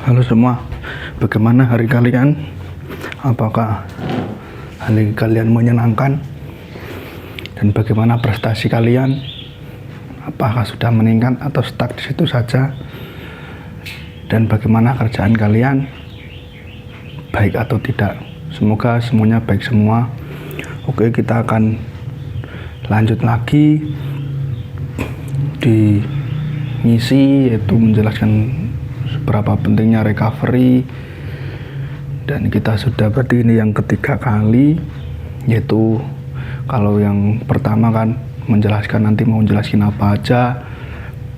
Halo semua, bagaimana hari kalian? Apakah hari kalian menyenangkan? Dan bagaimana prestasi kalian? Apakah sudah meningkat atau stuck di situ saja? Dan bagaimana kerjaan kalian? Baik atau tidak? Semoga semuanya baik semua. Oke, kita akan lanjut lagi di misi, yaitu menjelaskan seberapa pentingnya recovery. Dan kita sudah berarti ini yang ketiga kali, yaitu kalau yang pertama kan menjelaskan, nanti mau menjelaskan apa aja,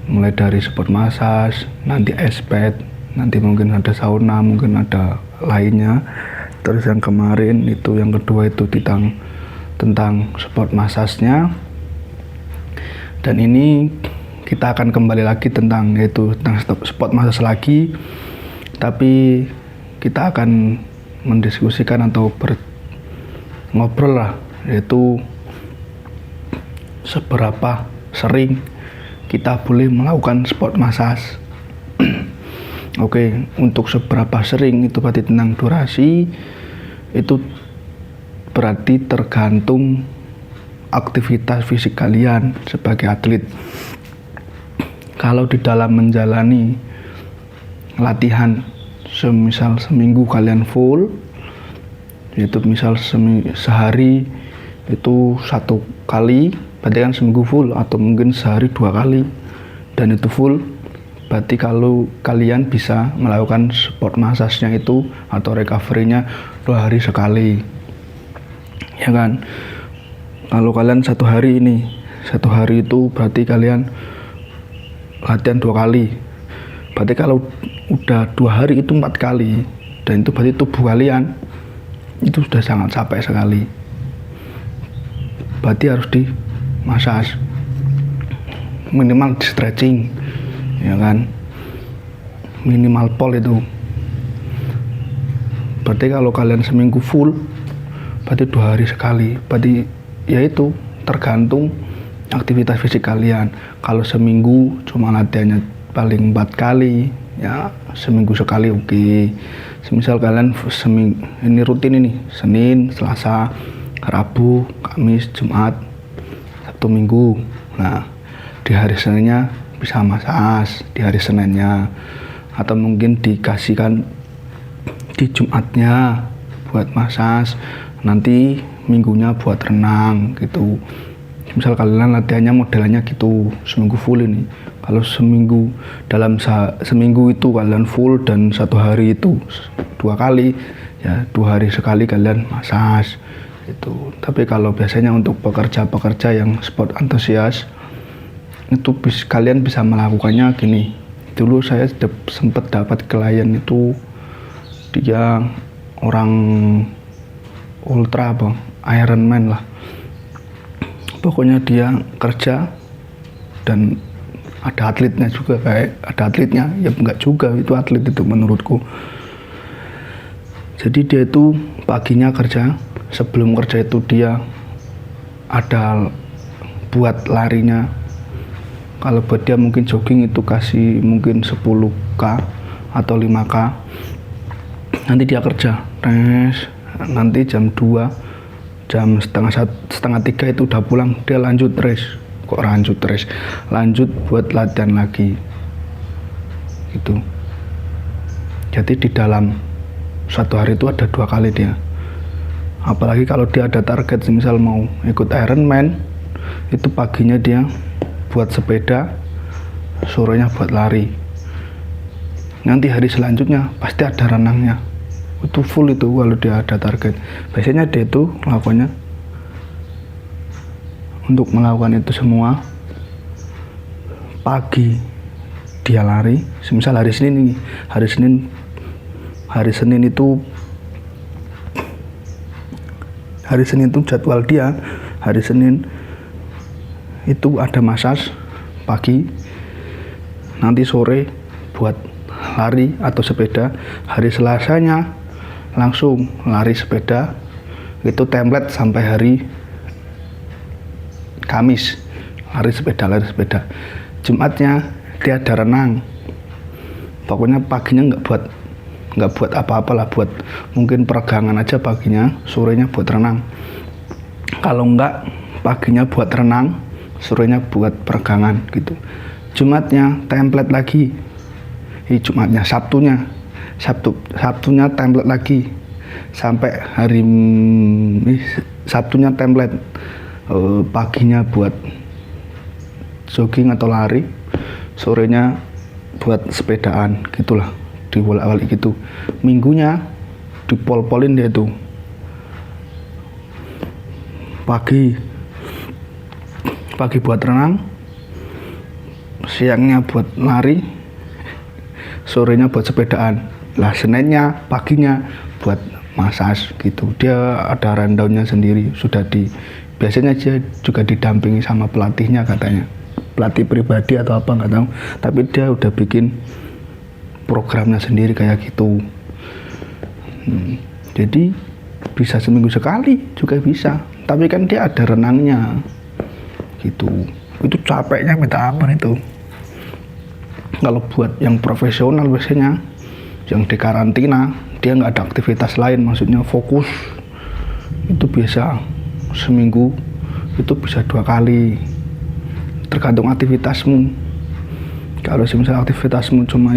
mulai dari sport massage, nanti ice bath, nanti mungkin ada sauna, mungkin ada lainnya. Terus yang kemarin itu yang kedua itu tentang sport massage-nya. Dan ini kita akan kembali lagi tentang sport massage lagi, tapi kita akan mendiskusikan atau ngobrol lah, yaitu seberapa sering kita boleh melakukan sport massage. Oke, untuk seberapa sering itu berarti tentang durasi, itu berarti tergantung aktivitas fisik kalian sebagai atlet. Kalau di dalam menjalani latihan, semisal seminggu kalian full, yaitu misal sehari itu 1 kali, berarti kan seminggu full, atau mungkin sehari 2 kali dan itu full, berarti kalau kalian bisa melakukan sport massage-nya itu atau recovery-nya 2 hari sekali, ya kan. Kalau kalian 1 hari itu berarti kalian latihan 2 kali, berarti kalau udah 2 hari itu 4 kali, dan itu berarti tubuh kalian itu sudah sangat capek sekali, berarti harus di massage, minimal di stretching, ya kan, minimal pol itu. Berarti kalau kalian seminggu full, berarti 2 hari sekali, berarti yaitu tergantung aktivitas fisik kalian. Kalau seminggu cuma latihannya paling 4 kali, ya seminggu sekali oke. Semisal kalian ini rutin ini, Senin, Selasa, Rabu, Kamis, Jumat, Sabtu, Minggu. Nah, di hari Seninnya bisa massage di hari Seninnya, atau mungkin dikasihkan di Jumatnya buat massage, nanti Minggunya buat renang gitu. Misal kalian latihannya modelannya gitu, seminggu full ini. Kalau dalam seminggu itu kalian full dan 1 hari itu 2 kali, ya 2 hari sekali kalian massage itu. Tapi kalau biasanya untuk pekerja yang sport antusias itu kalian bisa melakukannya gini. Dulu saya sempat dapat klien itu, dia orang ultra Ironman lah. Pokoknya dia kerja dan ada atletnya juga, ya enggak juga, itu atlet itu menurutku. Jadi dia itu paginya kerja, sebelum kerja itu dia ada buat larinya. Kalau buat dia mungkin jogging itu kasih mungkin 10K atau 5K. Nanti dia kerja, nanti jam 2, jam setengah 3 itu udah pulang, dia lanjut race. Lanjut buat latihan lagi gitu. Jadi di dalam 1 hari itu ada 2 kali dia. Apalagi kalau dia ada target, misal mau ikut Ironman, itu paginya dia buat sepeda, sorenya buat lari. Nanti hari selanjutnya pasti ada renangnya, itu full itu kalau dia ada target. Biasanya dia itu melakukannya, untuk melakukan itu semua pagi dia lari. Semisal hari Senin ini, hari Senin itu jadwal dia, hari Senin itu ada massage pagi, nanti sore buat lari atau sepeda. Hari Selasanya langsung lari sepeda, itu template sampai hari Kamis, lari sepeda. Jumatnya dia ada renang, Pokoknya paginya nggak buat apa-apa lah, buat mungkin peregangan aja paginya, sorenya buat renang. Kalau nggak, paginya buat renang, sorenya buat peregangan gitu. Jumatnya template lagi. Sabtunya template lagi. Sampai hari Sabtunya template. Paginya buat jogging atau lari, sorenya buat sepedaan gitulah, dibolak-balik gitu. Minggunya dipol-polin dia tuh, pagi buat renang, siangnya buat lari, sorenya buat sepedaan. Lah Seninnya paginya buat massage gitu. Dia ada rundownnya sendiri, biasanya dia juga didampingi sama pelatihnya katanya, pelatih pribadi atau apa nggak tahu, tapi dia udah bikin programnya sendiri kayak gitu. Jadi bisa seminggu sekali juga bisa, tapi kan dia ada renangnya gitu. Itu capeknya minta ampun itu. Kalau buat yang profesional biasanya yang di karantina, dia nggak ada aktivitas lain, maksudnya fokus, itu biasa seminggu itu bisa 2 kali, tergantung aktivitasmu. Kalau misalnya aktivitasmu cuma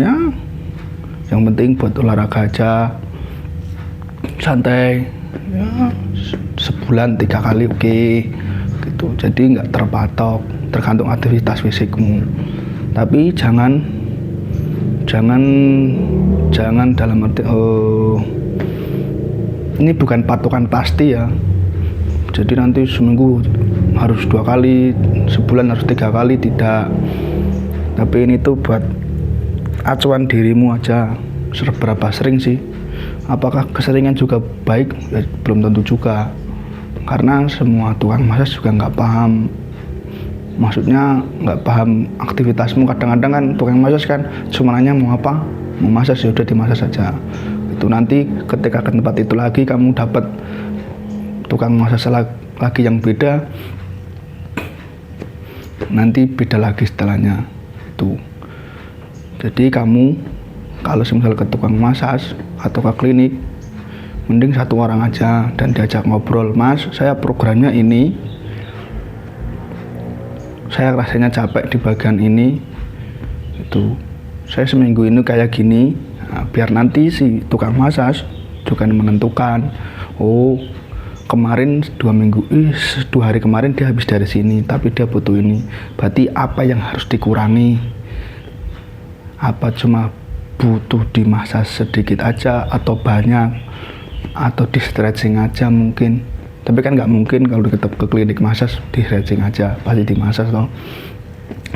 yang penting buat olahraga aja, santai, ya sebulan 3 kali oke, gitu. Jadi nggak terpatok, tergantung aktivitas fisikmu. Tapi jangan dalam arti ini bukan patokan pasti ya. Jadi nanti seminggu harus 2 kali, sebulan harus 3 kali, tidak. Tapi ini tuh buat acuan dirimu aja, seberapa sering sih. Apakah keseringan juga baik? Ya, belum tentu juga. Karena semua tukang massage juga nggak paham. Maksudnya nggak paham aktivitasmu. Kadang-kadang kan tukang massage kan cuma nanya mau apa, mau massage ya udah dimassage saja. Itu nanti ketika ke tempat itu lagi kamu dapat tukang massage lagi yang beda, nanti beda lagi setelahnya itu. Jadi kamu kalau misal ke tukang massage atau ke klinik, mending 1 orang aja dan diajak ngobrol, Mas saya programnya ini, saya rasanya capek di bagian ini, itu saya seminggu ini kayak gini. Nah, biar nanti si tukang massage juga menentukan, oh kemarin 2 hari kemarin dia habis dari sini, tapi dia butuh ini, berarti apa yang harus dikurangi, apa cuma butuh dimassage sedikit aja atau banyak, atau di stretching aja mungkin. Tapi kan nggak mungkin kalau tetap ke klinik massage di stretching aja, pasti dimassage toh.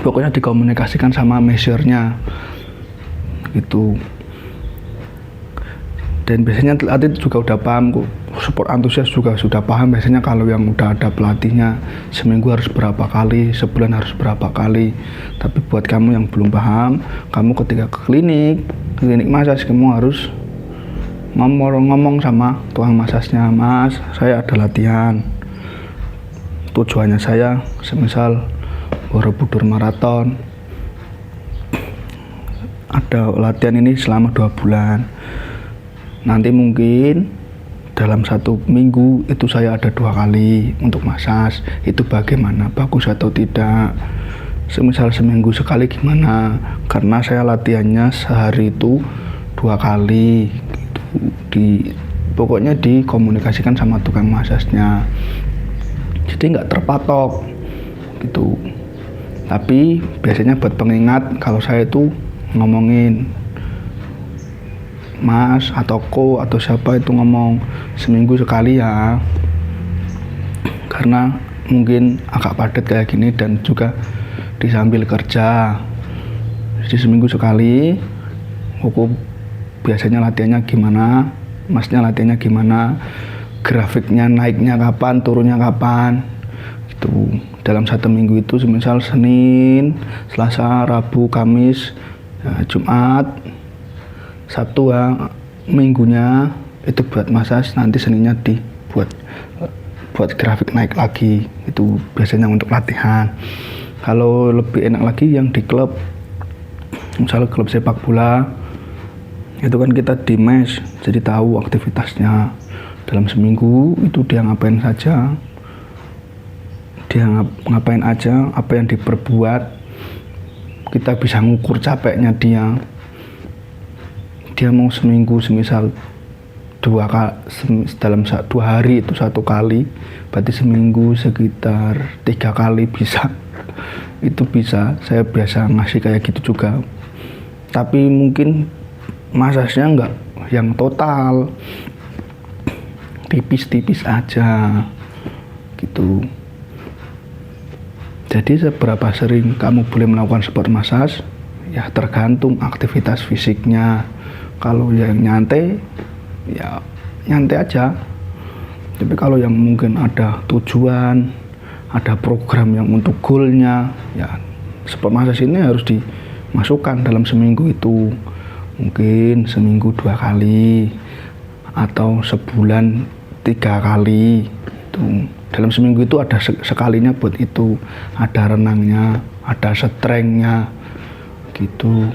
Pokoknya dikomunikasikan sama measure-nya gitu. Dan biasanya atlet juga udah paham kok, support antusias juga sudah paham biasanya kalau yang udah ada pelatihnya, seminggu harus berapa kali, sebulan harus berapa kali. Tapi buat kamu yang belum paham, kamu ketika ke klinik massage, kamu harus ngomong sama tukang massage-nya, Mas saya ada latihan, tujuannya saya semisal Borobudur maraton, ada latihan ini selama 2 bulan, nanti mungkin dalam 1 minggu itu saya ada 2 kali untuk massage, itu bagaimana, bagus atau tidak? Semisal seminggu sekali gimana? Karena saya latihannya sehari itu 2 kali gitu. Pokoknya dikomunikasikan sama tukang massage-nya, jadi nggak terpatok gitu. Tapi biasanya buat pengingat, kalau saya itu ngomongin Mas atau Ko atau siapa itu ngomong seminggu sekali ya, karena mungkin agak padat kayak gini dan juga disambil kerja. Jadi seminggu sekali. Hukum biasanya latihannya gimana, Masnya latihannya gimana, grafiknya naiknya kapan, turunnya kapan gitu. Dalam 1 minggu itu semisal Senin, Selasa, Rabu, Kamis, Jumat, Sabtu ya, minggunya itu buat massage, nanti Seninnya buat grafik naik lagi. Itu biasanya untuk latihan. Kalau lebih enak lagi yang di klub Misalnya klub sepak bola itu kan kita di mes, jadi tahu aktivitasnya dalam seminggu itu dia ngapain saja, dia ngapain aja, apa yang diperbuat. Kita bisa ngukur capeknya dia mau seminggu semisal dalam 2 hari itu 1 kali, berarti seminggu sekitar 3 kali bisa. Itu bisa, saya biasa ngasih kayak gitu juga, tapi mungkin masasnya enggak yang total, tipis-tipis aja gitu. Jadi seberapa sering kamu boleh melakukan sport massage ya tergantung aktivitas fisiknya. Kalau yang nyantai ya nyantai aja, tapi kalau yang mungkin ada tujuan, ada program yang untuk goalnya, ya sport massage ini harus dimasukkan dalam seminggu itu. Mungkin seminggu 2 kali atau sebulan 3 kali. Itu dalam seminggu itu ada sekalinya buat itu, ada renangnya, ada strength-nya gitu.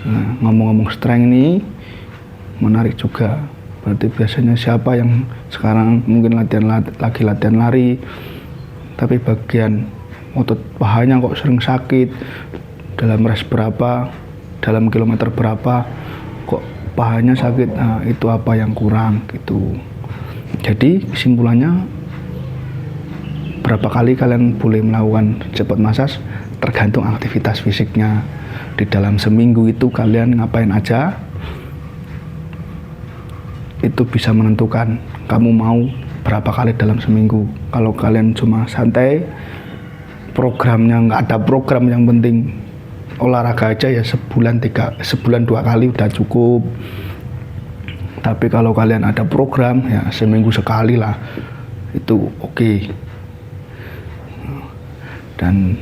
Nah, ngomong-ngomong strength ini menarik juga. Berarti biasanya siapa yang sekarang mungkin lagi latihan lari, tapi bagian otot pahanya kok sering sakit, dalam race berapa, dalam kilometer berapa kok pahanya sakit, nah itu apa yang kurang gitu. Jadi kesimpulannya, berapa kali kalian boleh melakukan sport massage tergantung aktivitas fisiknya. Di dalam seminggu itu kalian ngapain aja, itu bisa menentukan kamu mau berapa kali dalam seminggu. Kalau kalian cuma santai, programnya nggak ada program, yang penting olahraga aja, ya sebulan 2 kali udah cukup. Tapi kalau kalian ada program, ya seminggu sekali lah, itu oke. Dan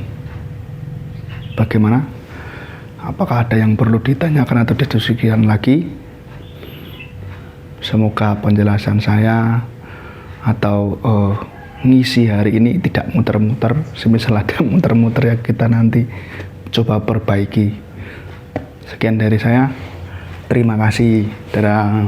bagaimana? Apakah ada yang perlu ditanyakan atau didiskusikan lagi? Semoga penjelasan saya atau ngisi hari ini tidak muter-muter. Semisal ada muter-muter ya kita nanti coba perbaiki. Sekian dari saya. Terima kasih. Dadah.